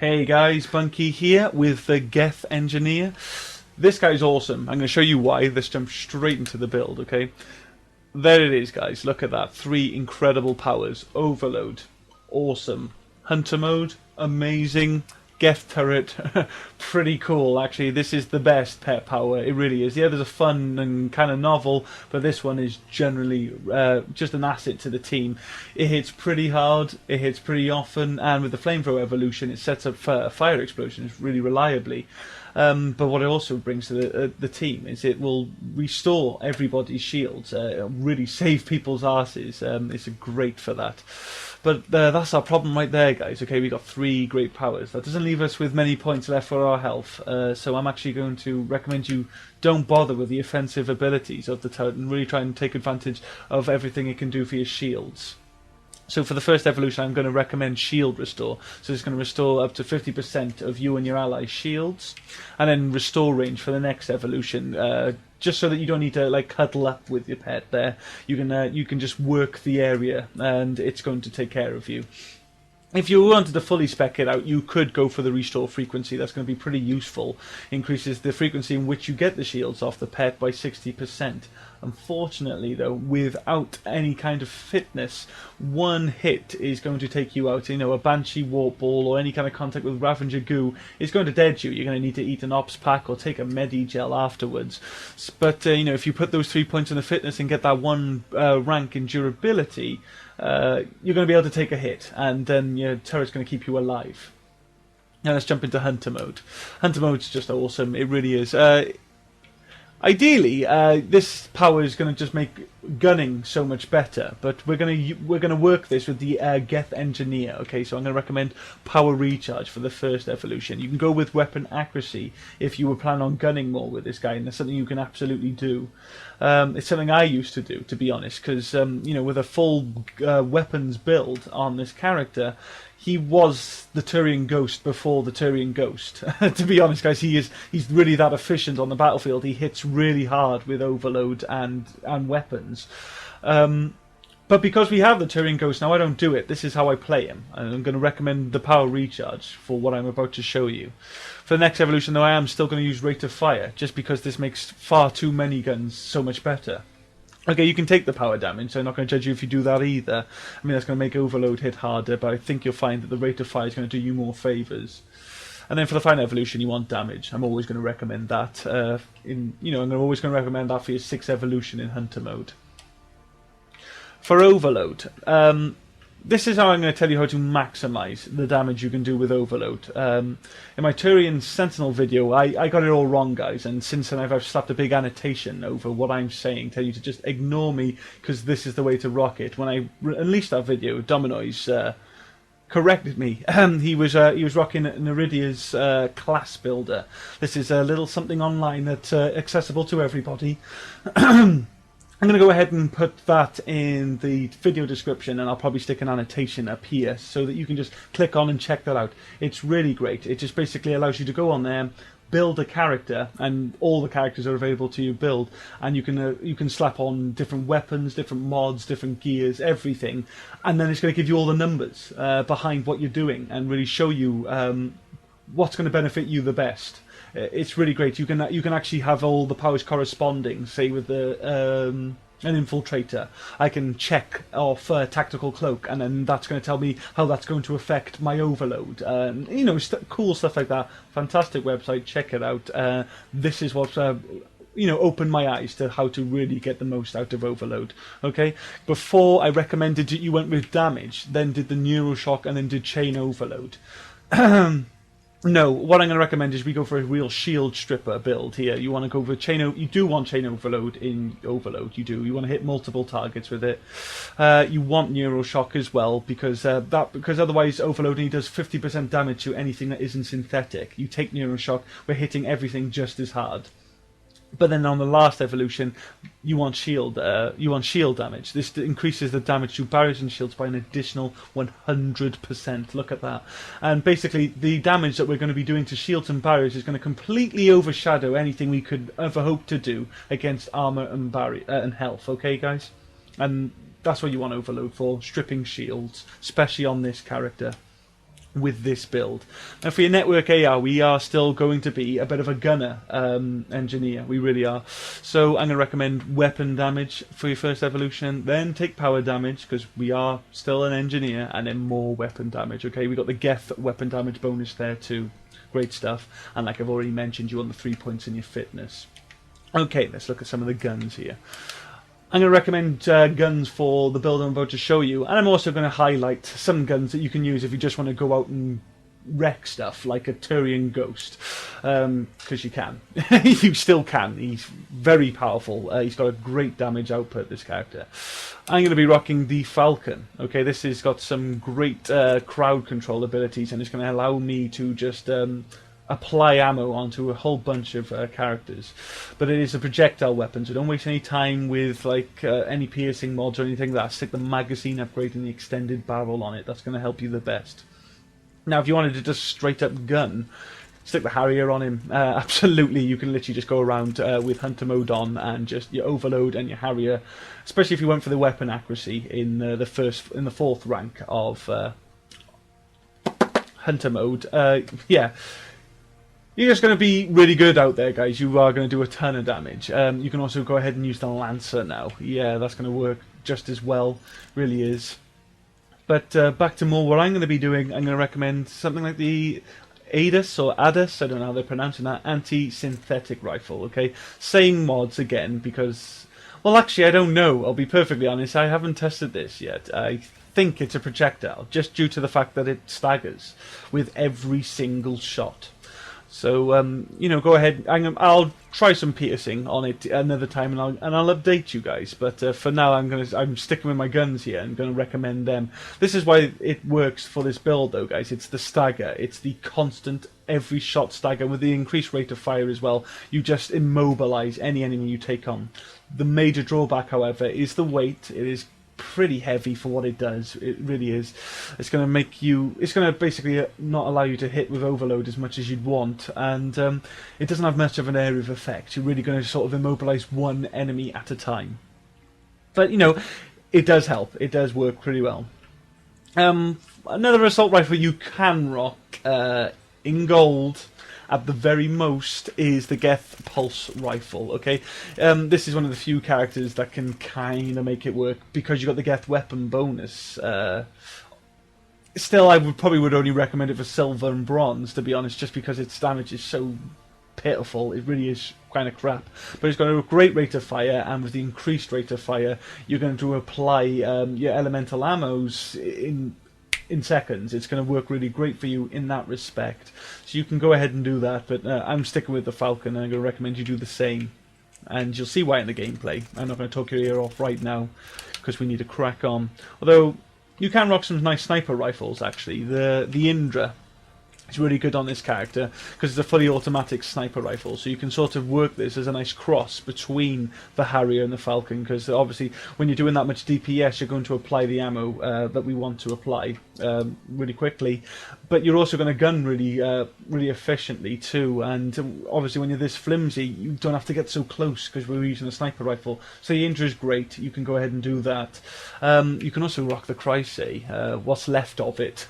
Hey guys, Bwnci here with the Geth Engineer. This guy's awesome. I'm going to show you why. Let's jump straight into the build, okay? There it is, guys. Look at that. 3 incredible powers. Overload. Awesome. Hunter mode. Amazing. Geth turret. Pretty cool, actually. This is the best pet power. It really is. The others are fun and kind of novel, but this one is generally just an asset to the team. It hits pretty hard. It hits pretty often, and with the flamethrower evolution, it sets up fire explosions really reliably. But what it also brings to the team is it will restore everybody's shields, really save people's asses. It's great for that. But that's our problem right there, guys. Okay, we got 3 great powers. That doesn't leave us with many points left for our health. So I'm actually going to recommend you don't bother with the offensive abilities of the turret and really try and take advantage of everything it can do for your shields. So for the first evolution, I'm going to recommend Shield Restore. So it's going to restore up to 50% of you and your allies' shields, and then Restore Range for the next evolution. Just so that you don't need to like cuddle up with your pet there. You can just work the area, and it's going to take care of you. If you wanted to fully spec it out, you could go for the restore frequency. That's going to be pretty useful. Increases the frequency in which you get the shields off the pet by 60%. Unfortunately, though, without any kind of fitness, one hit is going to take you out. You know, a Bwnci warp ball or any kind of contact with Ravager goo is going to dead you. You're going to need to eat an ops pack or take a medi gel afterwards. But you know, if you put those 3 points in the fitness and get that 1 rank in durability, you're going to be able to take a hit, and then your turret's going to keep you alive. Now let's jump into Hunter mode. Hunter mode's just awesome. It really is. Ideally, this power is going to just make gunning so much better, but we're going to work this with the Geth Engineer. Okay, so I'm going to recommend Power Recharge for the first evolution. You can go with Weapon Accuracy if you were planning on gunning more with this guy, and that's something you can absolutely do. It's something I used to do, to be honest, because you know, with a full weapons build on this character, he was the Turian Ghost before the Turian Ghost. To be honest, guys, he's really that efficient on the battlefield. He hits really hard with overload and weapons. But because we have the Turian Ghost now, I don't do it. This is how I play him. And I'm going to recommend the Power Recharge for what I'm about to show you. For the next evolution, though, I am still going to use Rate of Fire, just because this makes far too many guns so much better. Okay, you can take the power damage, so I'm not going to judge you if you do that either. I mean, that's going to make overload hit harder, but I think you'll find that the rate of fire is going to do you more favours. And then for the final evolution, you want damage. I'm always going to recommend that. I'm always going to recommend that for your 6th evolution in Hunter mode. For overload, this is how I'm going to tell you how to maximise the damage you can do with overload. In my Turian Sentinel video, I got it all wrong, guys, and since then I've slapped a big annotation over what I'm saying, tell you to just ignore me, because this is the way to rock it. When I unleashed that video, Dominoes corrected me. He was rocking Neridia's class builder. This is a little something online that's accessible to everybody. I'm going to go ahead and put that in the video description, and I'll probably stick an annotation up here so that you can just click on and check that out. It's really great. It just basically allows you to go on there, build a character, and all the characters are available to you build, and you can slap on different weapons, different mods, different gears, everything, and then it's going to give you all the numbers behind what you're doing and really show you what's going to benefit you the best. It's really great. You can actually have all the powers corresponding. Say with an infiltrator, I can check off tactical cloak, and then that's going to tell me how that's going to affect my overload. You know, cool stuff like that. Fantastic website. Check it out. This is what opened my eyes to how to really get the most out of overload. Okay, before I recommended that you went with damage, then did the neuroshock, and then did chain overload. No, what I'm going to recommend is we go for a real shield stripper build here. You want to go for you do want chain overload in overload. You do. You want to hit multiple targets with it. You want neuroshock as well, because otherwise overload only does 50% damage to anything that isn't synthetic. You take neuroshock, we're hitting everything just as hard. But then on the last evolution, you want shield damage. This increases the damage to barriers and shields by an additional 100%. Look at that. And basically, the damage that we're going to be doing to shields and barriers is going to completely overshadow anything we could ever hope to do against armor and barrier and health. Okay, guys? And that's what you want overload for, stripping shields, especially on this character. with this build. Now for your network AR, we are still going to be a bit of a gunner engineer, we really are. So I'm going to recommend weapon damage for your first evolution, then take power damage, because we are still an engineer, and then more weapon damage, okay? We got the Geth weapon damage bonus there too, great stuff, and like I've already mentioned, you want the 3 points in your fitness. Okay, let's look at some of the guns here. I'm going to recommend guns for the build I'm about to show you, and I'm also going to highlight some guns that you can use if you just want to go out and wreck stuff, like a Turian Ghost, because you can. You still can. He's very powerful. He's got a great damage output, this character. I'm going to be rocking the Falcon. Okay, this has got some great crowd control abilities, and it's going to allow me to just apply ammo onto a whole bunch of characters. But it is a projectile weapon, so don't waste any time with like any piercing mods or anything like that. Stick the magazine upgrade and the extended barrel on it. That's going to help you the best. Now if you wanted to just straight up gun, stick the Harrier on him. Absolutely, you can literally just go around with hunter mode on and just your overload and your Harrier, especially if you went for the weapon accuracy in the fourth rank of hunter mode. Yeah, you're just going to be really good out there, guys. You are going to do a ton of damage. You can also go ahead and use the Lancer now. Yeah, that's going to work just as well. Really is. But back to more what I'm going to be doing. I'm going to recommend something like the ADUS or ADUS, I don't know how they're pronouncing that, anti-synthetic rifle, okay? Same mods again, because, well, actually, I don't know. I'll be perfectly honest. I haven't tested this yet. I think it's a projectile, just due to the fact that it staggers with every single shot. So, you know, go ahead. I'll try some piercing on it another time, and I'll update you guys. But for now, I'm sticking with my guns here. I'm going to recommend them. This is why it works for this build, though, guys. It's the stagger. It's the constant every shot stagger with the increased rate of fire as well. You just immobilize any enemy you take on. The major drawback, however, is the weight. It is pretty heavy for what it does. It really is. It's going to basically not allow you to hit with overload as much as you'd want, and it doesn't have much of an area of effect. You're really going to sort of immobilize one enemy at a time. But, you know, it does help. It does work pretty well. Another assault rifle you can rock in gold at the very most is the Geth Pulse Rifle, okay? This is one of the few characters that can kind of make it work because you've got the Geth Weapon bonus. Still, I probably would only recommend it for silver and bronze, to be honest, just because its damage is so pitiful. It really is kind of crap. But it's got a great rate of fire, and with the increased rate of fire, you're going to apply your elemental ammos in seconds. It's going to work really great for you in that respect. So you can go ahead and do that, but I'm sticking with the Falcon, and I'm going to recommend you do the same. And you'll see why in the gameplay. I'm not going to talk your ear off right now, because we need to crack on. Although, you can rock some nice sniper rifles, actually. The Indra is really good on this character, because it's a fully automatic sniper rifle, so you can sort of work this as a nice cross between the Harrier and the Falcon, because obviously when you're doing that much DPS, you're going to apply the ammo that we want to apply really quickly, but you're also going to gun really efficiently too, and obviously when you're this flimsy, you don't have to get so close because we're using a sniper rifle. So the Indra is great. You can go ahead and do that. You can also rock the Chrysay, what's left of it.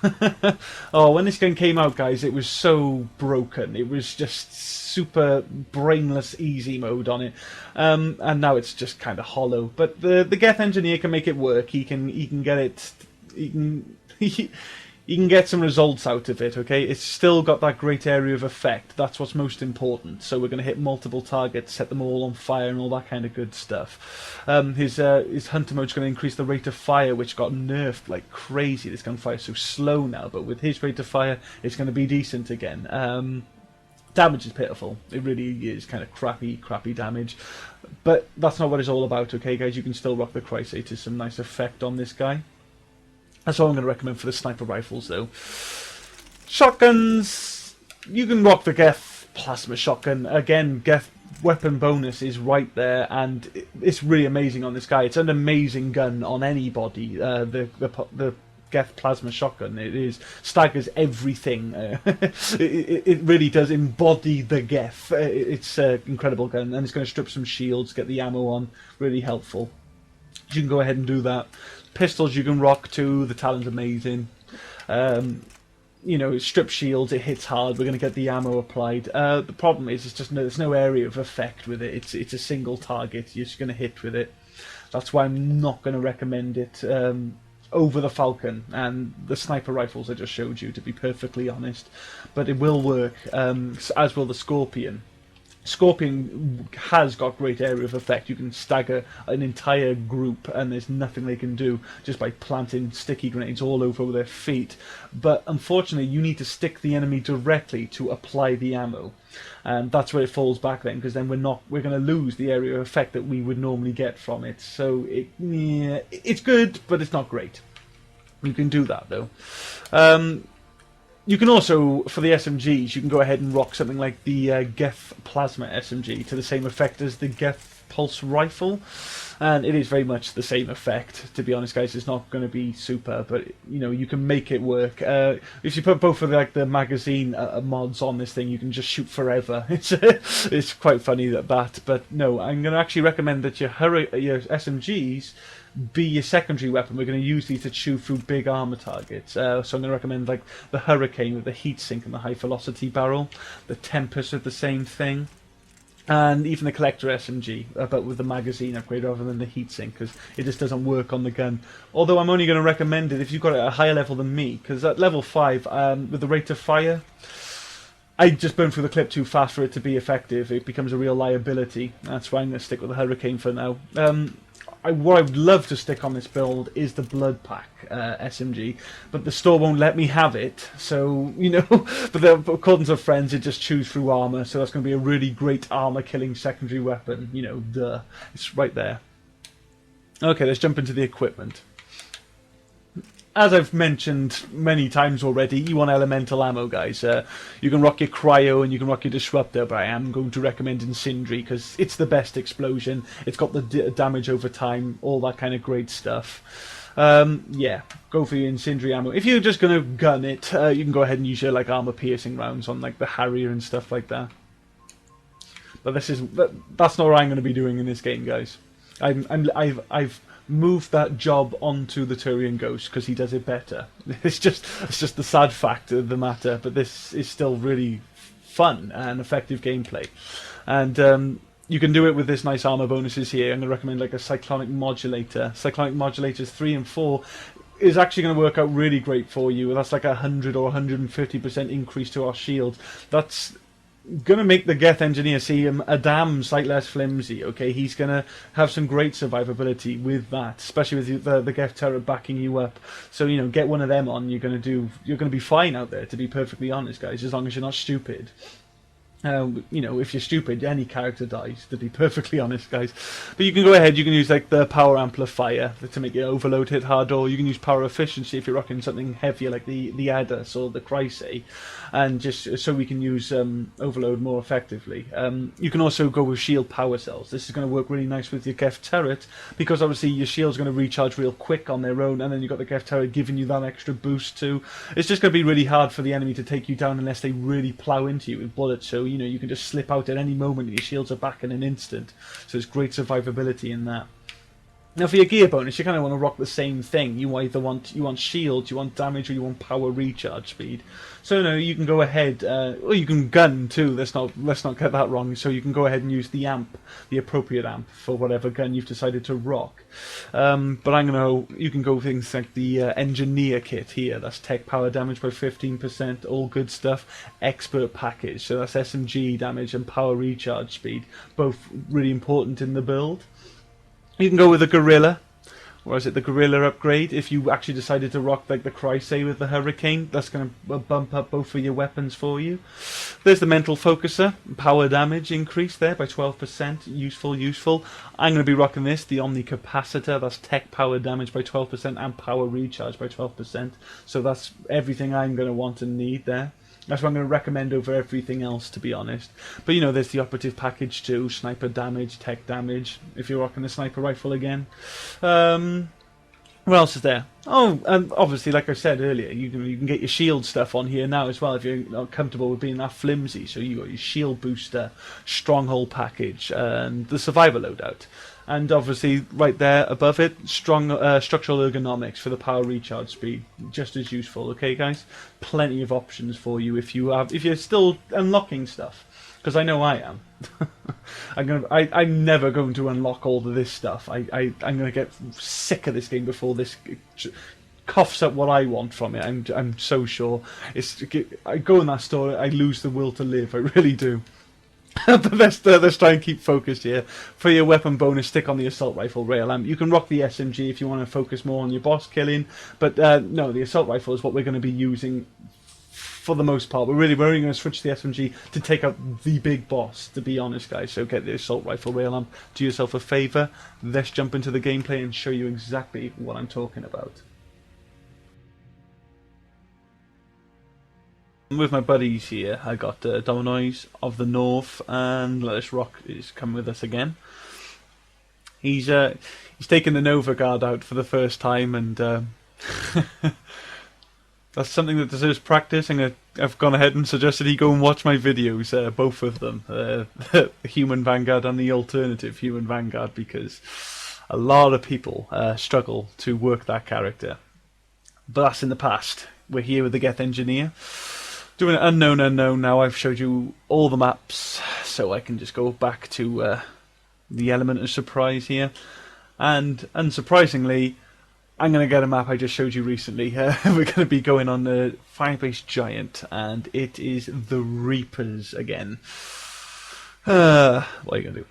Oh, when this gun came out, guys, it was so broken. It was just super brainless easy mode on it, and now it's just kind of hollow. But the Geth Engineer can make it work. He can get it. You can get some results out of it, okay? It's still got that great area of effect. That's what's most important. So we're going to hit multiple targets, set them all on fire, and all that kind of good stuff. His hunter mode's going to increase the rate of fire, which got nerfed like crazy. This gunfire's so slow now, but with his rate of fire, it's going to be decent again. Damage is pitiful. It really is kind of crappy damage. But that's not what it's all about, okay, guys? You can still rock the Chrysay to some nice effect on this guy. That's all I'm going to recommend for the sniper rifles, though. Shotguns, you can rock the Geth Plasma Shotgun. Again, Geth Weapon bonus is right there, and it's really amazing on this guy. It's an amazing gun on anybody, the Geth Plasma Shotgun. It staggers everything. It really does embody the Geth. It's an incredible gun, and it's going to strip some shields, get the ammo on. Really helpful. You can go ahead and do that. Pistols you can rock too. The Talon's amazing. you know, strip shields, it hits hard, we're going to get the ammo applied. The problem is, it's just there's no area of effect with it. It's a single target you're just going to hit with it. That's why I'm not going to recommend it over the Falcon and the sniper rifles I just showed you, to be perfectly honest. But it will work, as will the Scorpion. Scorpion has got great area of effect. You can stagger an entire group and there's nothing they can do just by planting sticky grenades all over their feet. But unfortunately you need to stick the enemy directly to apply the ammo. And that's where it falls back then, because then we're going to lose the area of effect that we would normally get from it. So it's good, but it's not great. You can do that though. You can also, for the SMGs, you can go ahead and rock something like the Geth Plasma SMG to the same effect as the Geth Pulse Rifle. And it is very much the same effect, to be honest, guys. It's not going to be super, but, you know, you can make it work. If you put both of the magazine mods on this thing, you can just shoot forever. It's quite funny that, but no, I'm going to actually recommend that your SMGs be your secondary weapon. We're going to use these to chew through big armor targets. So I'm going to recommend like the Hurricane with the heat sink and the high velocity barrel, the Tempest with the same thing, and even the Collector SMG, but with the magazine upgrade rather than the heatsink, because it just doesn't work on the gun. Although I'm only going to recommend it if you've got it at a higher level than me, because at level 5, with the rate of fire, I just burn through the clip too fast for it to be effective. It becomes a real liability. That's why I'm going to stick with the Hurricane for now. What I would love to stick on this build is the Blood Pack SMG, but the store won't let me have it, so, you know, but according to friends, it just chews through armor, so that's going to be a really great armor-killing secondary weapon, you know, duh. It's right there. Okay, let's jump into the equipment. As I've mentioned many times already, you want elemental ammo, guys. You can rock your cryo and you can rock your disruptor, but I am going to recommend incendiary because it's the best explosion. It's got the damage over time, all that kind of great stuff. Yeah, go for your incendiary ammo. If you're just going to gun it, you can go ahead and use your like armor-piercing rounds on like the Harrier and stuff like that. But that's not what I'm going to be doing in this game, guys. I've moved that job onto the Turian Ghost because he does it better. It's just the sad fact of the matter. But this is still really fun and effective gameplay, and you can do it with this nice armor bonuses here. I'm going to recommend like a Cyclonic Modulator. Cyclonic Modulators 3 and 4 is actually going to work out really great for you. That's like 100 or 150% increase to our shield. That's gonna make the Geth Engineer seem a damn sight less flimsy. Okay, he's gonna have some great survivability with that, especially with the Geth turret backing you up. So, you know, get one of them on. You're gonna be fine out there, to be perfectly honest, guys, as long as you're not stupid. You know, if you're stupid, any character dies, to be perfectly honest, guys. But you can go ahead, you can use like the power amplifier to make your overload hit hard, or you can use power efficiency if you're rocking something heavier like the Adus or the Chrysay, and just so we can use overload more effectively. You can also go with shield power cells. This is going to work really nice with your Geth turret, because obviously your shield's going to recharge real quick on their own, and then you've got the Geth turret giving you that extra boost too. It's just going to be really hard for the enemy to take you down unless they really plow into you with bullets, so you know, you can just slip out at any moment and your shields are back in an instant. So there's great survivability in that. Now for your gear bonus, you kind of want to rock the same thing. You either want shields, you want damage, or you want power recharge speed. So no, you can go ahead, or you can gun too. Let's not get that wrong. So you can go ahead and use the amp, the appropriate amp for whatever gun you've decided to rock. But you can go with things like the Engineer kit here. That's tech power damage by 15%, all good stuff. Expert package, so that's SMG damage and power recharge speed, both really important in the build. You can go with the Gorilla, or is it the Gorilla upgrade? If you actually decided to rock like the Chrysay with the Hurricane, that's going to bump up both of your weapons for you. There's the Mental Focuser, power damage increase there by 12%, useful. I'm going to be rocking this, the Omni Capacitor, that's tech power damage by 12% and power recharge by 12%. So that's everything I'm going to want and need there. That's what I'm going to recommend over everything else, to be honest. But, you know, there's the operative package too, sniper damage, tech damage, if you're rocking the sniper rifle again. What else is there? Oh, and obviously, like I said earlier, you can get your shield stuff on here now as well if you're not comfortable with being that flimsy. So you got your shield booster, stronghold package, and the survivor loadout. And obviously, right there above it, strong structural ergonomics for the power recharge speed, just as useful. Okay, guys, plenty of options for you if you're still unlocking stuff, because I know I am. I'm never going to unlock all of this stuff. I'm gonna get sick of this game before this coughs up what I want from it. I'm so sure. I go in that store, I lose the will to live. I really do. But let's try and keep focused here. For your weapon bonus, stick on the assault rifle rail lamp. You can rock the SMG if you want to focus more on your boss killing, but no, the assault rifle is what we're going to be using for the most part. We're only going to switch the SMG to take out the big boss, to be honest, guys. So get the assault rifle rail lamp. Do yourself a favour. Let's jump into the gameplay and show you exactly what I'm talking about. With my buddies here, I got Bwnci of the North, and Let Us Rock is coming with us again. He's taken the Nova Guard out for the first time, and that's something that deserves practice. I've gone ahead and suggested he go and watch my videos, both of them, the Human Vanguard and the alternative Human Vanguard, because a lot of people struggle to work that character. But that's in the past. We're here with the Geth Engineer. Doing unknown now. I've showed you all the maps, so I can just go back to the element of surprise here. And unsurprisingly, I'm going to get a map I just showed you recently. We're going to be going on the Firebase Giant, and it is the Reapers again. What are you going to do?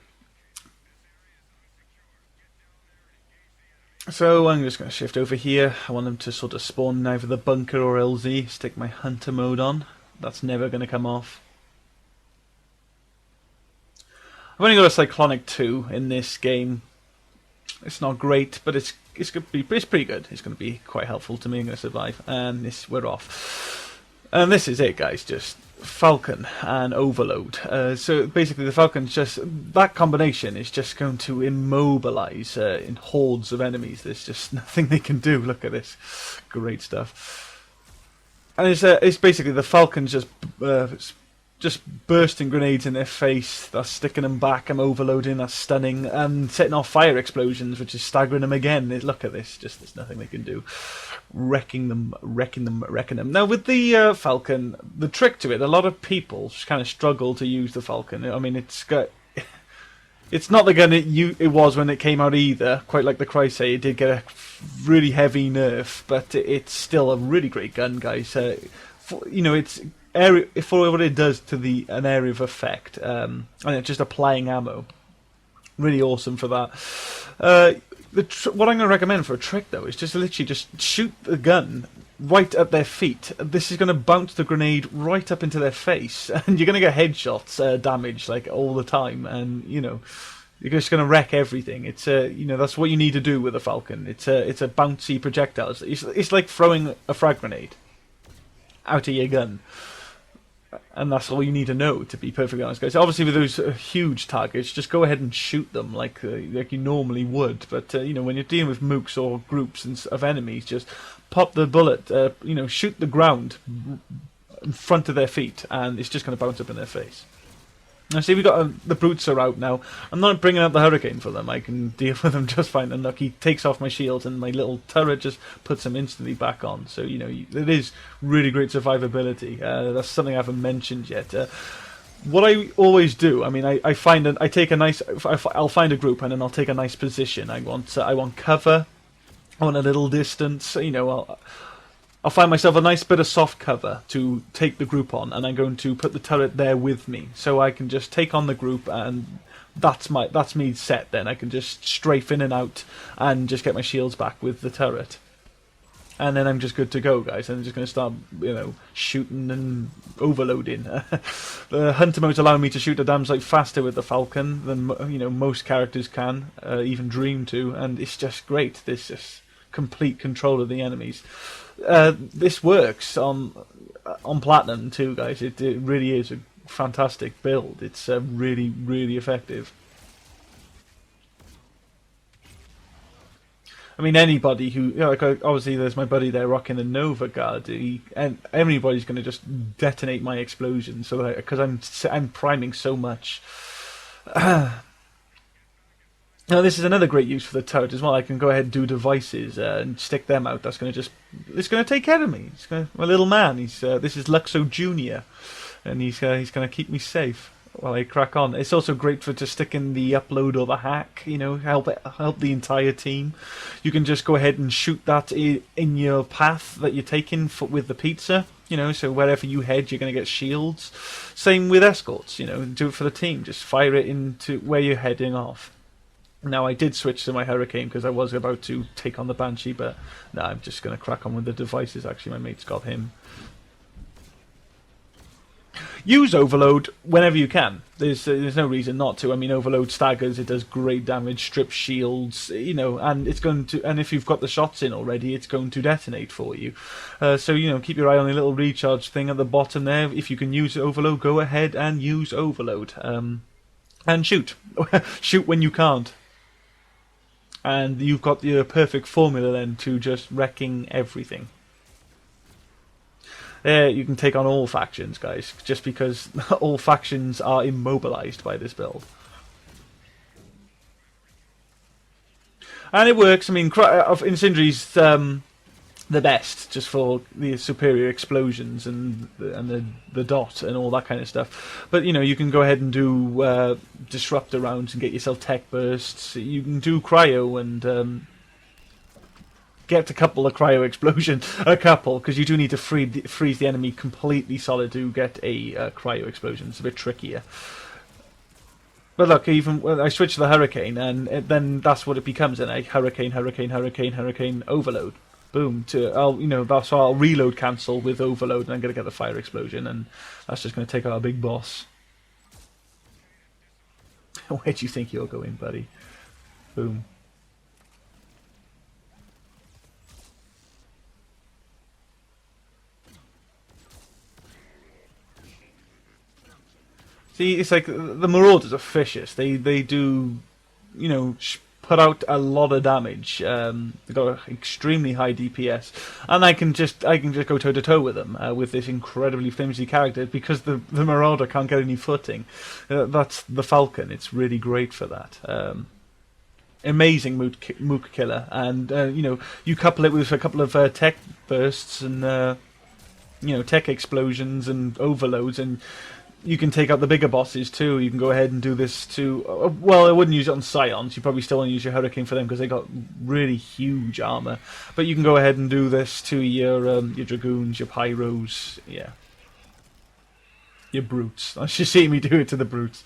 So I'm just going to shift over here. I want them to sort of spawn in either the bunker or LZ. Stick my hunter mode on. That's never going to come off. I've only got a Cyclonic 2 in this game. It's not great, but it's pretty good. It's going to be quite helpful to me. I'm going to survive. And we're off. And this is it, guys. Just Falcon and Overload. So basically the Falcon's just, that combination is just going to immobilize in hordes of enemies. There's just nothing they can do. Look at this. Great stuff. And it's basically the Falcon's just bursting grenades in their face. That's sticking them back. I'm overloading. That's stunning. And setting off fire explosions, which is staggering them again. Look at this. Just there's nothing they can do. Wrecking them. Now with the Falcon, the trick to it, a lot of people kind of struggle to use the Falcon. I mean, it's not the gun it was when it came out either. Quite like the Crusade, it did get a really heavy nerf, but it's still a really great gun, guys. It's area for what it does to an area of effect, and it's just applying ammo. Really awesome for that. What I'm going to recommend for a trick, though, is just literally just shoot the gun right at their feet. This is going to bounce the grenade right up into their face, and you're going to get headshots damage like all the time, and you're just going to wreck everything. It's that's what you need to do with a Falcon. It's a bouncy projectile. It's like throwing a frag grenade out of your gun. And that's all you need to know, to be perfectly honest, guys. Obviously, with those huge targets, just go ahead and shoot them like you normally would. But when you're dealing with mooks or groups of enemies, just pop the bullet. Shoot the ground in front of their feet, and it's just going to bounce up in their face. Now, see, we got the brutes are out now. I'm not bringing out the hurricane for them. I can deal with them just fine. And look, he takes off my shields, and my little turret just puts them instantly back on. So it is really great survivability. That's something I haven't mentioned yet. What I always do, I mean, I'll find a group, and then I'll take a nice position. I want cover. I want a little distance. I'll find myself a nice bit of soft cover to take the group on, and I'm going to put the turret there with me, so I can just take on the group, and that's me set. Then I can just strafe in and out, and just get my shields back with the turret, and then I'm just good to go, guys. I'm just going to start, shooting and overloading. The hunter mode's allowing me to shoot a damn sight faster with the Falcon than most characters can, even dream to, and it's just great. This just complete control of the enemies. This works on Platinum too, guys. It really is a fantastic build. It's really, really effective. I mean, anybody who, obviously there's my buddy there rocking the Nova Guard, and anybody's going to just detonate my explosion, so because I'm priming so much. Now this is another great use for the turret as well. I can go ahead and do devices and stick them out. That's going to it's going to take care of me. My little man. This is Luxo Junior, and he's going to keep me safe while I crack on. It's also great to stick in the upload or the hack. You know, help the entire team. You can just go ahead and shoot that in your path that you're taking with the pizza. You know, so wherever you head, you're going to get shields. Same with escorts. You know, do it for the team. Just fire it into where you're heading off. Now, I did switch to my Hurricane because I was about to take on the Bwnci, but no, I'm just going to crack on with the devices. Actually, my mate's got him. Use Overload whenever you can. There's no reason not to. I mean, Overload staggers, it does great damage, strips shields, you know, and it's going to. And if you've got the shots in already, it's going to detonate for you. So you know, keep your eye on the little recharge thing at the bottom there. If you can use Overload, go ahead and use Overload, and shoot, shoot when you can't. And you've got your perfect formula then to just wrecking everything. There, you can take on all factions, guys, just because all factions are immobilized by this build. And it works. I mean, Incendiary's the best, just for the superior explosions and the dot and all that kind of stuff. But you know, you can go ahead and do disruptor rounds and get yourself tech bursts. You can do cryo and get a couple of cryo explosion, because you do need to freeze the enemy completely solid to get a cryo explosion. It's a bit trickier. But look, even when I switch to the Hurricane, and then that's what it becomes: a Hurricane overload. Boom! That's why I'll reload cancel with Overload, and I'm going to get the fire explosion, and that's just going to take out a big boss. Where do you think you're going, buddy? Boom. See, it's like the Marauders are vicious. They do, you know, put out a lot of damage. They've got an extremely high DPS, and I can just go toe to toe with them with this incredibly flimsy character because the Marauder can't get any footing. That's the Falcon. It's really great for that. Amazing mook killer, and you know, you couple it with a couple of tech bursts and you know, tech explosions and overloads, and you can take out the bigger bosses too. You can go ahead and do this to... well, I wouldn't use it on Scions. You probably still want to use your Hurricane for them because they got really huge armor. But you can go ahead and do this to your Dragoons, your Pyros, yeah. Your Brutes. I should see me do it to the Brutes.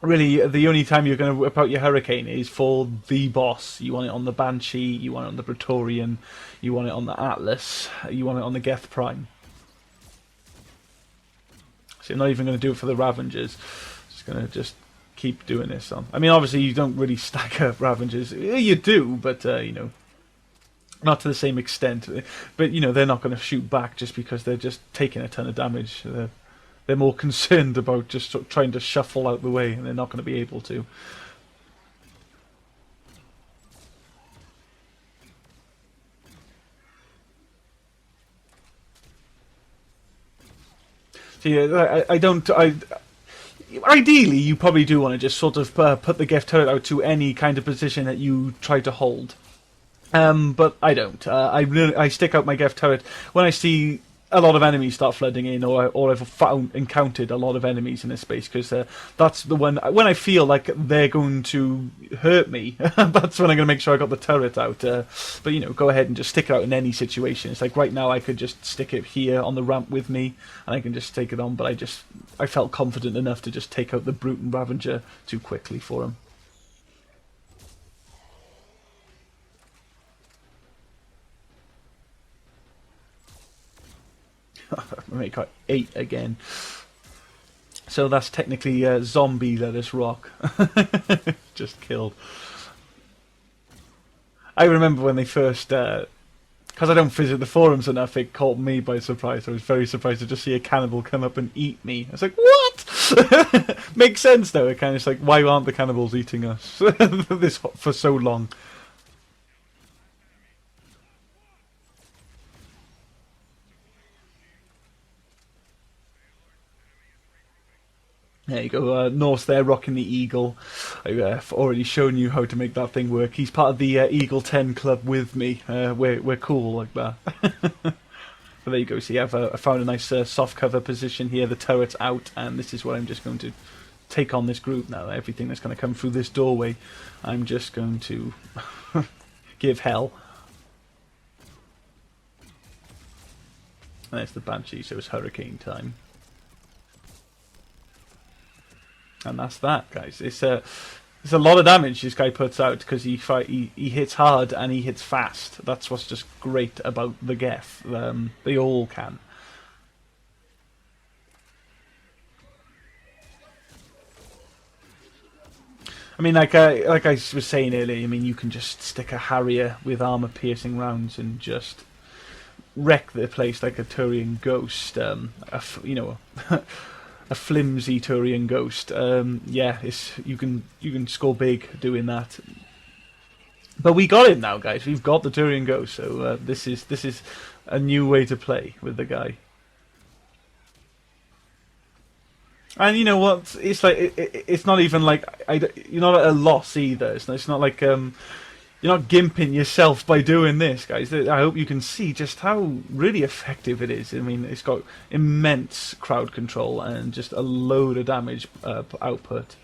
Really, the only time you're going to whip out your Hurricane is for the boss. You want it on the Bwnci, you want it on the Praetorian, you want it on the Atlas, you want it on the Geth Prime. So I'm not even going to do it for the Ravengers. Just going to keep doing this on. I mean, obviously you don't really stack up Ravengers. You do, but you know, not to the same extent. But you know, they're not going to shoot back just because they're just taking a ton of damage. They're more concerned about just trying to shuffle out the way, and they're not going to be able to. See, ideally, you probably do want to just sort of put the Geth turret out to any kind of position that you try to hold. But I don't. I stick out my Geth turret when I see a lot of enemies start flooding in, or I've encountered a lot of enemies in this space, because that's the one when I feel like they're going to hurt me. That's when I'm going to make sure I got the turret out. But you know, go ahead and just stick it out in any situation. It's like right now I could just stick it here on the ramp with me, and I can just take it on. But I felt confident enough to just take out the Brute and Ravager too quickly for him. Make 8 again. So that's technically a zombie let us rock. Just killed. I remember when they first, because I don't visit the forums enough, it caught me by surprise. I was very surprised to just see a cannibal come up and eat me. I was like, what? Makes sense though. It kind of like, why aren't the cannibals eating us this for so long? There you go, Norse there rocking the Eagle. I've already shown you how to make that thing work. He's part of the Eagle 10 club with me. We're cool like that. But there you go, see, I found a nice soft cover position here, the turret's out, and this is what I'm just going to take on this group now. Everything that's going to come through this doorway, I'm just going to give hell. And there's the Bwnci, so it's hurricane time. And that's that, guys. It's a lot of damage this guy puts out because he hits hard and he hits fast. That's what's just great about the Geth. They all can. I mean, like I was saying earlier, I mean, you can just stick a Harrier with armor-piercing rounds and just wreck the place like a Turian ghost. You know. A flimsy Turian ghost. Yeah, you can score big doing that. But we got him now, guys. We've got the Turian ghost, so this is a new way to play with the guy. And you know what? It's like it's not even like you're not at a loss either. It's not like you're not gimping yourself by doing this, guys. I hope you can see just how really effective it is. I mean, it's got immense crowd control and just a load of damage output.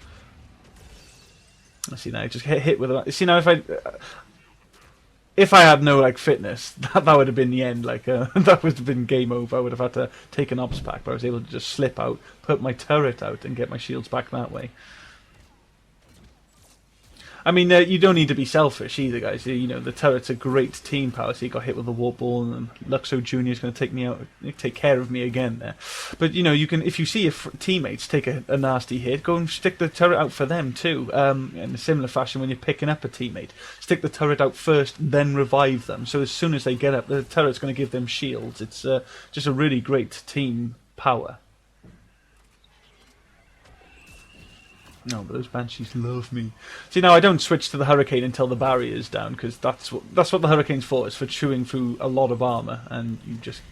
I see now, just hit with a... See now, if I had no like fitness, that would have been the end. Like that would have been game over. I would have had to take an ops pack, but I was able to just slip out, put my turret out, and get my shields back that way. I mean, you don't need to be selfish either, guys. You know, the turret's a great team power, so you got hit with a warp ball, and Luxo Jr. is going to take care of me again there. But, you know, you can, if you see your teammates take a nasty hit, go and stick the turret out for them too. In a similar fashion, when you're picking up a teammate, stick the turret out first, then revive them. So as soon as they get up, the turret's going to give them shields. It's just a really great team power. No, but those Banshees love me. See, now I don't switch to the Hurricane until the barrier's down, because that's what the Hurricane's for. It's for chewing through a lot of armor, and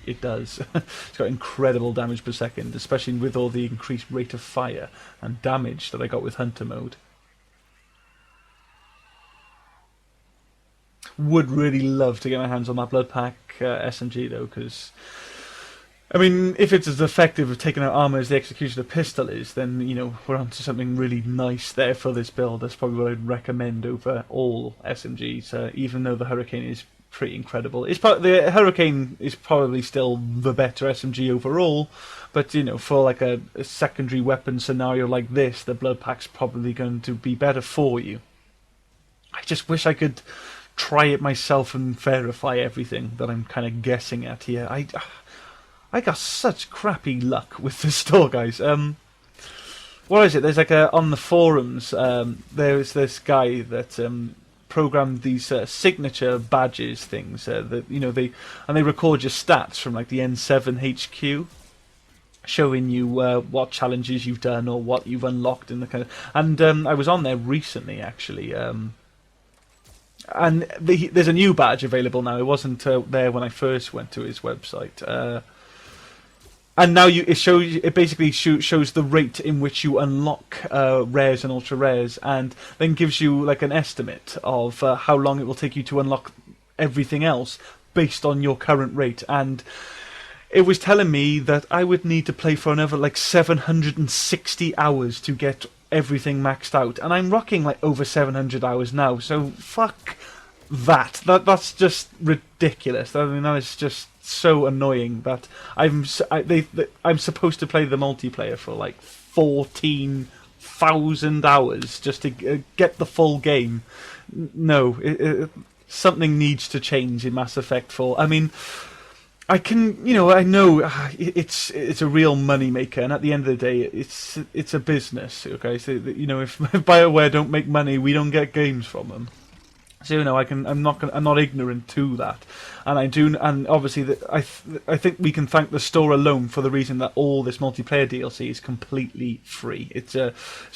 it does. It's got incredible damage per second, especially with all the increased rate of fire and damage that I got with Hunter mode. Would really love to get my hands on that Blood Pack SMG though, because I mean, if it's as effective of taking out armor as the Executioner pistol is, then, you know, we're onto something really nice there for this build. That's probably what I'd recommend over all SMGs, even though the Hurricane is pretty incredible. The Hurricane is probably still the better SMG overall, but, you know, for like a secondary weapon scenario like this, the Blood Pack's probably going to be better for you. I just wish I could try it myself and verify everything that I'm kind of guessing at here. I got such crappy luck with the store, guys. What is it? There's like on the forums, there's this guy that programmed these signature badges things that, you know, they record your stats from like the N7 HQ, showing you what challenges you've done or what you've unlocked in the kind of. And I was on there recently, actually. And there's a new badge available now. It wasn't there when I first went to his website. And now it basically shows the rate in which you unlock rares and ultra rares, and then gives you like an estimate of how long it will take you to unlock everything else based on your current rate. And it was telling me that I would need to play for another like 760 hours to get everything maxed out, and I'm rocking like over 700 hours now. So fuck that. That's just ridiculous. I mean, that is just so annoying that I'm supposed to play the multiplayer for like 14,000 hours just to get the full game. No, something needs to change in Mass Effect 4. I mean, I know it's a real money maker, and at the end of the day, it's a business. Okay, so you know, if BioWare don't make money, we don't get games from them. So, you know, I'm not ignorant to that, and I do, and obviously I think we can thank the store alone for the reason that all this multiplayer DLC is completely free. It's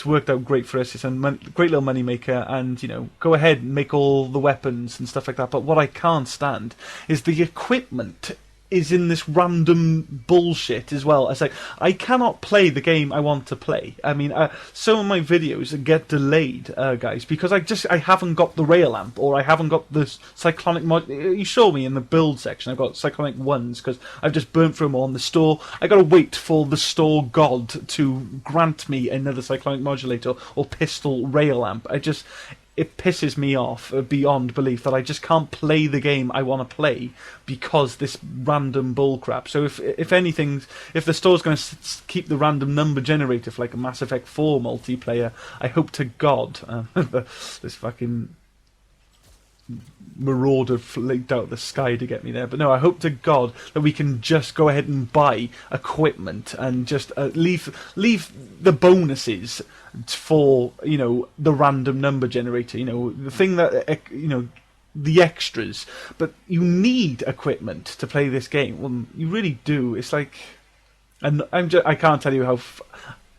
worked out great for us. It's a great little money maker, and, you know, go ahead and make all the weapons and stuff like that. But what I can't stand is the equipment is in this random bullshit as well. It's like, I cannot play the game I want to play. I mean, some of my videos get delayed, guys, because I haven't got the rail amp, or I haven't got the cyclonic mod. You saw me in the build section, I've got cyclonic ones, because I've just burnt through them all in the store. I gotta wait for the store god to grant me another cyclonic modulator or pistol rail amp. It pisses me off beyond belief that I just can't play the game I want to play because this random bullcrap. So if anything, if the store's going to keep the random number generator for like a Mass Effect 4 multiplayer, I hope to God this fucking marauder flaked out the sky to get me there. But no, I hope to God that we can just go ahead and buy equipment and just leave the bonuses for, you know, the random number generator, you know, the thing that, you know, the extras. But you need equipment to play this game. Well, you really do. It's like, and I can't tell you how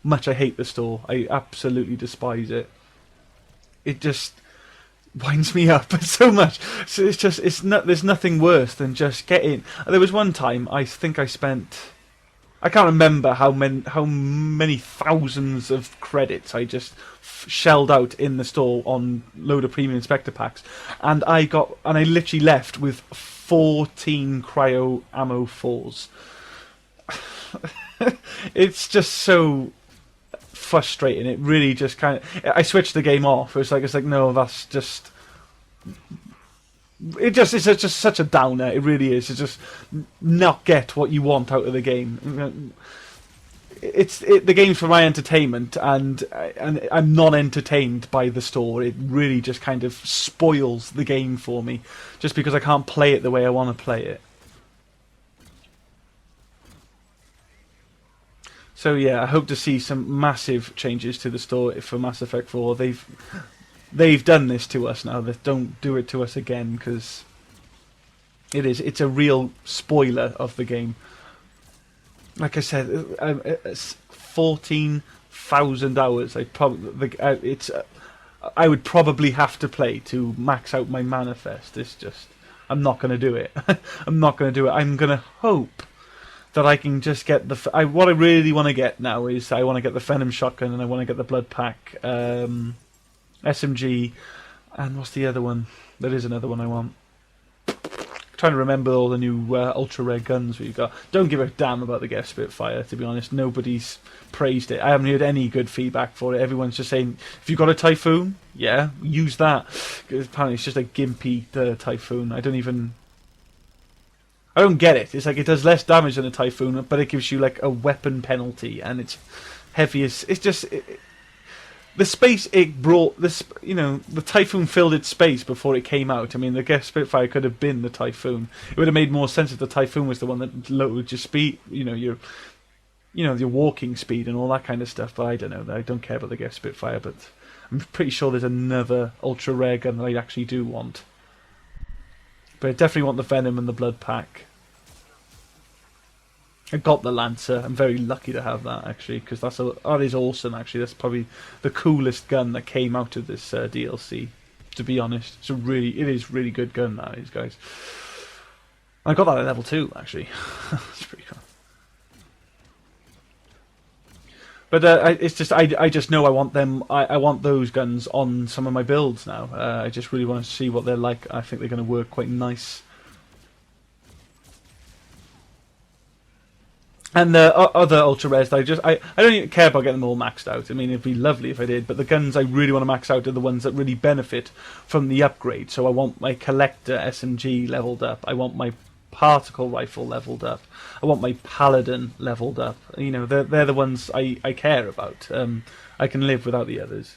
much I hate the store. I absolutely despise it. It just winds me up so much. So there's nothing worse than just getting. There was one time I think I spent, I can't remember how many thousands of credits I just shelled out in the store on load of premium inspector packs, and I literally left with 14 cryo ammo 4s. It's just so frustrating. It really just kind of, I switched the game off. It's like no, that's just. It's just such a downer. It really is. It's just not get what you want out of the game. The game's for my entertainment, and I'm not entertained by the store. It really just kind of spoils the game for me, just because I can't play it the way I want to play it. So yeah, I hope to see some massive changes to the store for Mass Effect 4. They've done this to us now. They don't do it to us again, because it's a real spoiler of the game. Like I said, it's 14,000 hours. I would probably have to play to max out my manifest. I'm not going to do it. I'm not going to do it. I'm going to hope that I can just get what I really want to get now is I want to get the Venom shotgun, and I want to get the blood pack. SMG, and what's the other one? There is another one I want. I'm trying to remember all the new ultra rare guns we've got. Don't give a damn about the Geth Spitfire, to be honest. Nobody's praised it. I haven't heard any good feedback for it. Everyone's just saying, if you've got a Typhoon, yeah, use that. Apparently it's just a gimpy Typhoon. I don't get it. It's like it does less damage than a Typhoon, but it gives you like a weapon penalty, and it's heaviest. It's just the space it brought. This, you know, the Typhoon filled its space before it came out. I mean, the Geth Spitfire could have been the Typhoon. It would have made more sense if the Typhoon was the one that lowered your speed. Your walking speed and all that kind of stuff. But I don't know. I don't care about the Geth Spitfire, but I'm pretty sure there's another ultra rare gun that I actually do want. But I definitely want the Venom and the blood pack. I got the Lancer. I'm very lucky to have that, actually, because that is awesome. Actually, that's probably the coolest gun that came out of this DLC. To be honest, it is really good gun, that is, guys. I got that at level 2, actually. It's pretty cool. But it's just I just know I want them. I want those guns on some of my builds now. I just really want to see what they're like. I think they're going to work quite nice. And the other ultra rares, I don't even care about getting them all maxed out. I mean, it'd be lovely if I did, but the guns I really want to max out are the ones that really benefit from the upgrade. So I want my collector SMG leveled up. I want my particle rifle leveled up. I want my paladin leveled up. You know, they're the ones I care about. I can live without the others.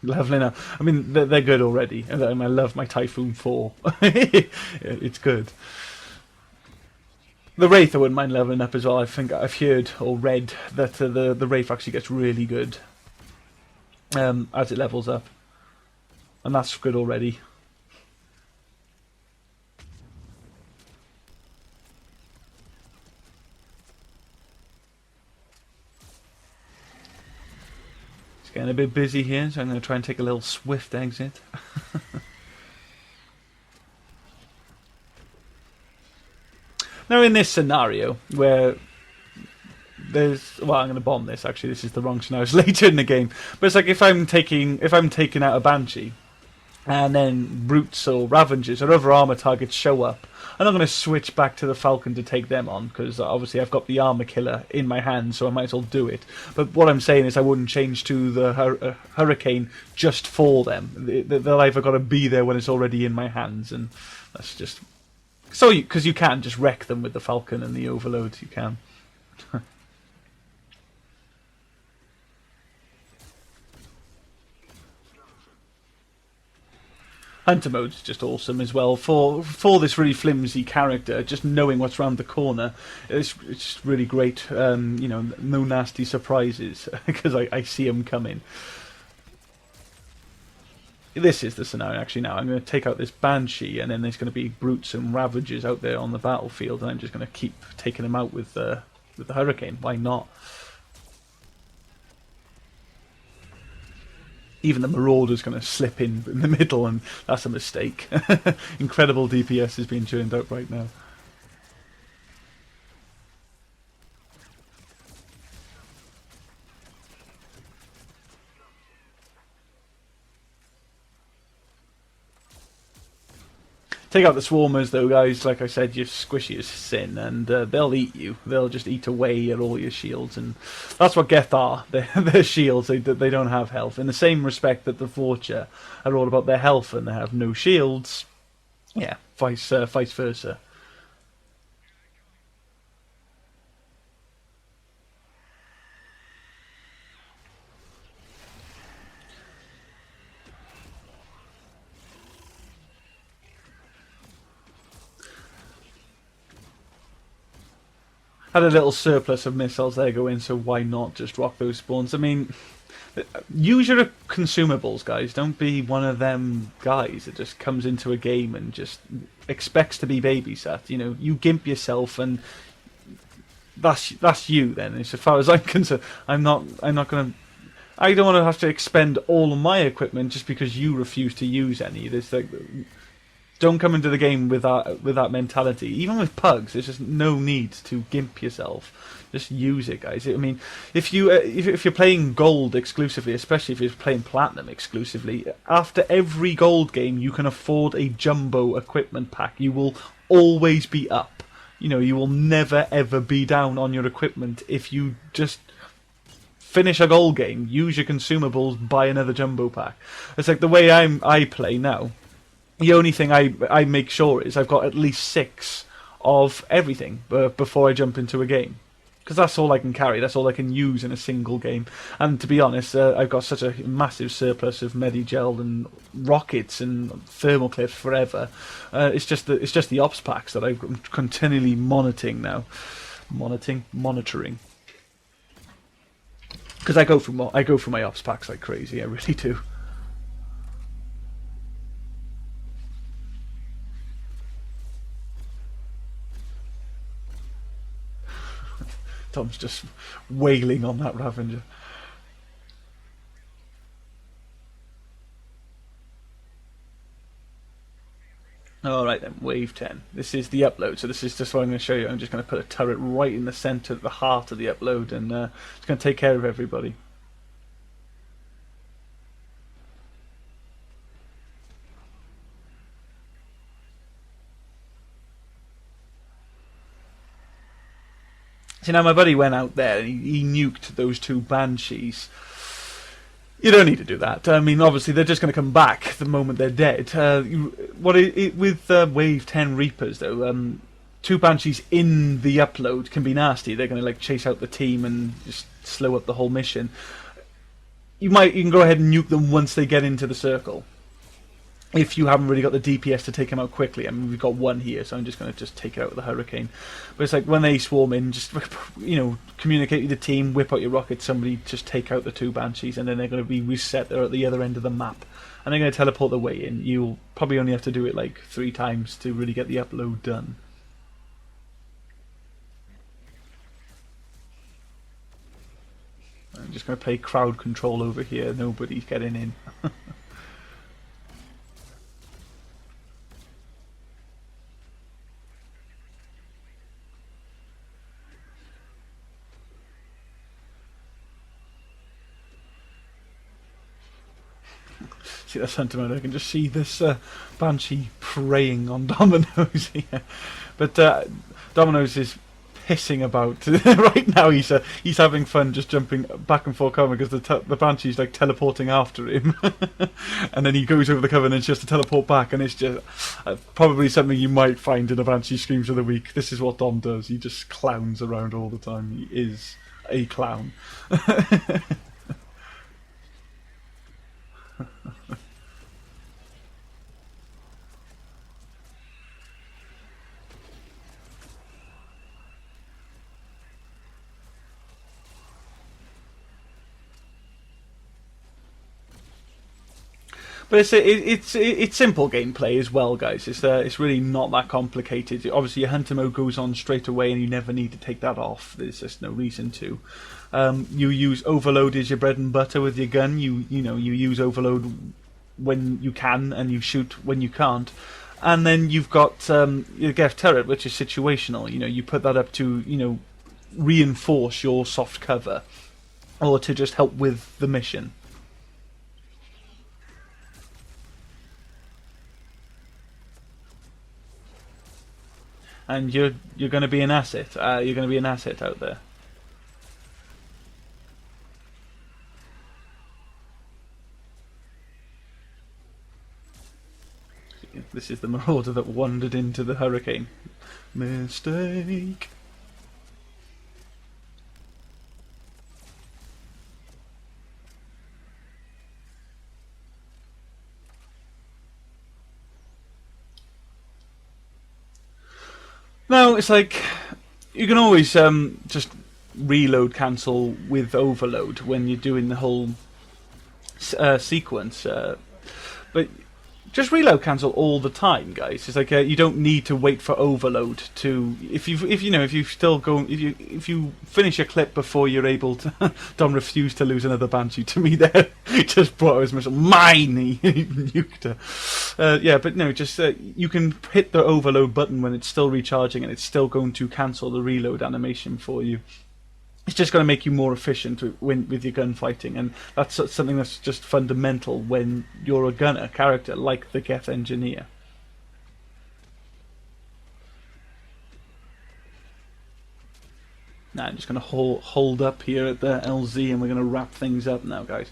Leveling up. I mean, they're good already. And I love my Typhoon 4. It's good. The Wraith I wouldn't mind leveling up as well. I think I've heard or read that the Wraith actually gets really good as it levels up. And that's good already. It's getting a bit busy here, so I'm going to try and take a little swift exit. Now in this scenario where I'm going to bomb this. Actually, this is the wrong scenario. It's later in the game, but it's like if I'm taking out a Bwnci, and then brutes or ravengers or other armor targets show up, I'm not going to switch back to the falcon to take them on, because obviously I've got the armor killer in my hand, so I might as well do it. But what I'm saying is I wouldn't change to the hurricane just for them. They'll either got to be there when it's already in my hands, and that's just so because you can't just wreck them with the falcon and the overload. You can. Hunter mode is just awesome as well for this really flimsy character. Just knowing what's around the corner, it's just really great. You know, no nasty surprises because I see them coming. This is the scenario actually. Now I'm going to take out this Bwnci, and then there's going to be brutes and ravagers out there on the battlefield, and I'm just going to keep taking them out with the hurricane. Why not? Even the Marauder's going to slip in the middle, and that's a mistake. Incredible DPS is being churned out right now. Take out the swarmers though, guys. Like I said, you're squishy as sin, and they'll eat you. They'll just eat away at all your shields, and that's what Geth are. They're shields. They don't have health. In the same respect that the Bwnci are all about their health and they have no shields. Yeah, vice versa. Had a little surplus of missiles there going, so why not just rock those spawns? I mean, use your consumables, guys. Don't be one of them guys that just comes into a game and just expects to be babysat. You know, you gimp yourself, and that's you. Then, as far as I'm concerned, I'm not going to. I don't want to have to expend all of my equipment just because you refuse to use any. There's like. Don't come into the game with that mentality. Even with pugs, there's just no need to gimp yourself. Just use it, guys. I mean, if you're playing gold exclusively, especially if you're playing platinum exclusively, after every gold game, you can afford a jumbo equipment pack. You will always be up. You know, you will never ever be down on your equipment if you just finish a gold game, use your consumables, buy another jumbo pack. It's like the way I play now. The only thing I make sure is I've got at least 6 of everything before I jump into a game. Because that's all I can carry, that's all I can use in a single game. And to be honest, I've got such a massive surplus of Medigel and rockets and thermocliff forever. It's just the ops packs that I'm continually monitoring now. Monitoring. Because I go for my ops packs like crazy, I really do. Tom's just wailing on that Ravager. Alright then, wave 10. This is the upload, so this is just what I'm going to show you. I'm just going to put a turret right in the centre, the heart of the upload, and it's going to take care of everybody. See, now my buddy went out there and he nuked those 2 Bwncis. You don't need to do that. I mean, obviously they're just going to come back the moment they're dead. With Wave 10 Reapers though, 2 Bwncis in the upload can be nasty. They're going to like chase out the team and just slow up the whole mission. You can go ahead and nuke them once they get into the circle. If you haven't really got the DPS to take them out quickly. I mean, we've got 1 here, so I'm just going to just take it out with the Hurricane. But it's like when they swarm in, just, you know, communicate with the team, whip out your rockets, somebody just take out the 2 Bwncis, and then they're going to be reset. They're at the other end of the map, and they're going to teleport their way in. You'll probably only have to do it like 3 times to really get the upload done. I'm just going to play crowd control over here. Nobody's getting in. See, that's Hunter mode. I can just see this Bwnci preying on Dominoes here. But Dominoes is pissing about right now. He's having fun just jumping back and forth cover because the Bwnici's like teleporting after him. And then he goes over the cover and it's just to teleport back, and it's just probably something you might find in a Bwnci Screams of the Week. This is what Dom does. He just clowns around all the time. He is a clown. But it's simple gameplay as well, guys. It's really not that complicated. Obviously, your hunter mode goes on straight away, and you never need to take that off. There's just no reason to. You use overload as your bread and butter with your gun. You use overload when you can, and you shoot when you can't. And then you've got your Geth turret, which is situational. You put that up to reinforce your soft cover, or to just help with the mission. And you're going to be an asset. You're going to be an asset out there. This is the marauder that wandered into the hurricane. Mistake. No, it's like you can always just reload cancel with overload when you're doing the whole sequence, but just reload cancel all the time, guys. It's like you don't need to wait for overload to if you finish your clip before you're able to. Don't refuse to lose another Bwnci to me there. Just brought his missile mine. He nuked her. Yeah, but no, just you can hit the overload button when it's still recharging, and it's still going to cancel the reload animation for you. It's just going to make you more efficient with your gunfighting, and that's something that's just fundamental when you're a gunner character like the Geth Engineer. Now I'm just going to hold up here at the LZ, and we're going to wrap things up now, guys.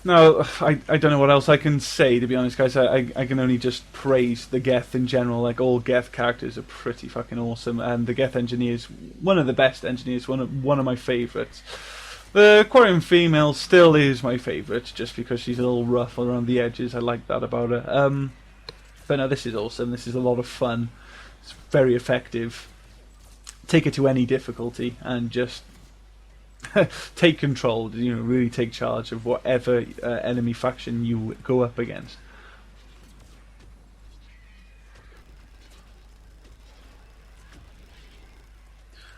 No, I don't know what else I can say, to be honest, guys. I can only just praise the Geth in general. Like, all Geth characters are pretty fucking awesome, and the Geth Engineer is one of the best engineers, one of my favourites. The Aquarium female still is my favourite, just because she's a little rough around the edges. I like that about her. But no, this is awesome. This is a lot of fun. It's very effective. Take it to any difficulty, and just take control, really take charge of whatever enemy faction you go up against.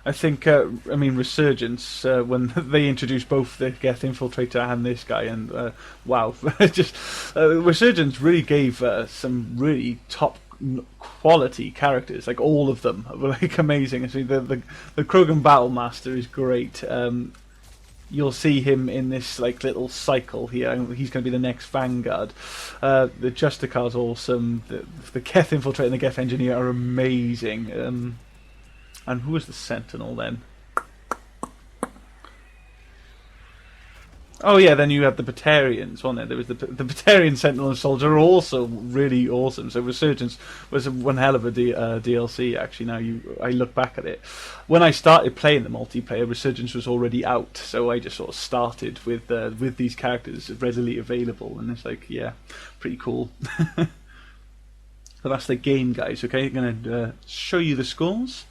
I think, Resurgence, when they introduced both the Geth Infiltrator and this guy, and wow, just Resurgence really gave some really top quality characters, like all of them were like amazing. I mean, the Krogan Battlemaster is great. You'll see him in this like little cycle here. He's going to be the next Vanguard. The Justicar's awesome. The Geth Infiltrator and the Geth Engineer are amazing. And who was the Sentinel then? Oh yeah, then you had the Batarians, wasn't there? There was the Batarian Sentinel and Soldier are also really awesome. So Resurgence was one hell of a DLC, actually. Now I look back at it. When I started playing the multiplayer, Resurgence was already out, so I just sort of started with these characters readily available, and it's like, yeah, pretty cool. So that's the game, guys. Okay, I'm gonna show you the scores,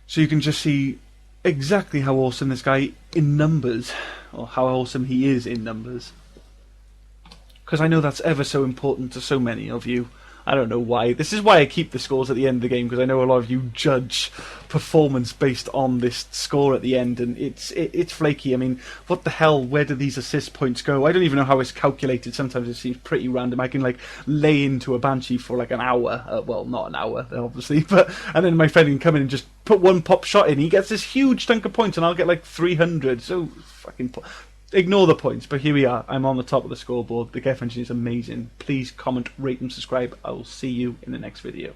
so you can just see exactly how awesome this guy in numbers, or how awesome he is in numbers, because I know that's ever so important to so many of you. I don't know why. This is why I keep the scores at the end of the game, because I know a lot of you judge performance based on this score at the end, and it's flaky. I mean, what the hell? Where do these assist points go? I don't even know how it's calculated. Sometimes it seems pretty random. I can like lay into a Bwnci for like an hour. Well, not an hour, obviously, and then my friend can come in and just put one pop shot in. He gets this huge chunk of points, and I'll get like 300. So fucking. Ignore the points, but here we are. I'm on the top of the scoreboard. The Geth Engineer is amazing. Please comment, rate, and subscribe. I will see you in the next video.